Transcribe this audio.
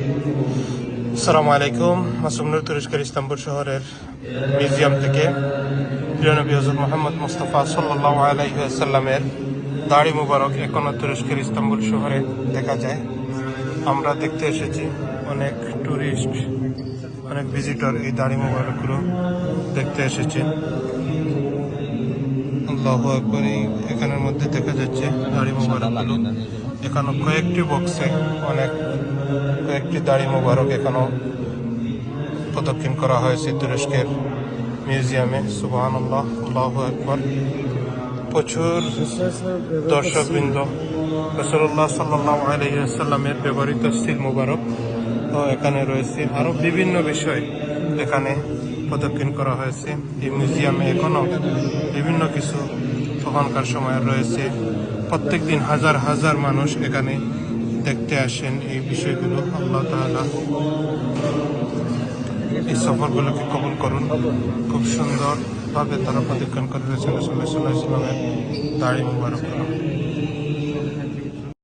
আসসালামু আলাইকুম। মাসুম নূর তুরস্কের ইস্তাম্বুল শহরের মিউজিয়াম থেকে প্রিয় নবী হযরত মুহাম্মদ মুস্তাফা সাল্লাল্লাহু আলাইহি ওয়াসাল্লামের দাড়ি মুবারক এখনো তুরস্কের ইস্তাম্বুল শহরে দেখা যায়। আমরা দেখতে এসেছি, অনেক টুরিস্ট, অনেক ভিজিটর এই দাড়ি মুবারকগুলো দেখতে এসেছেন। আল্লাহু আকবার। এখানের মধ্যে দেখা যাচ্ছে দাড়ি মুবারকগুলো এখনো কয়েকটি বক্সে কয়েকটি দাড়ি মুবারক এখনো প্রদক্ষিণ করা হয়েছে তুরস্কের মিউজিয়ামে। সুবহানাল্লাহ, আল্লাহু আকবার। প্রচুর দর্শকবৃন্দ রাসূলুল্লাহ সাল্লাল্লাহু আলাইহি ওয়াসাল্লামের ব্যবহৃত সিল মুবারক এখানে রয়েছে। আরো বিভিন্ন বিষয় এখানে প্রদক্ষিণ করা হয়েছে। এই মিউজিয়ামে এখনো বিভিন্ন কিছু তখনকার সময় রয়েছে। প্রত্যেক দিন হাজার হাজার মানুষ এখানে দেখতে আসেন এই বিষয়গুলো। আল্লাহ তাআলা এই সফরগুলোকে কবুল করুন। খুব সুন্দরভাবে তারা প্রদক্ষিণ করে রয়েছেন রাসূলুল্লাহ সাল্লাল্লাহু আলাইহি ওয়াসাল্লামের দাড়ি মুবারক।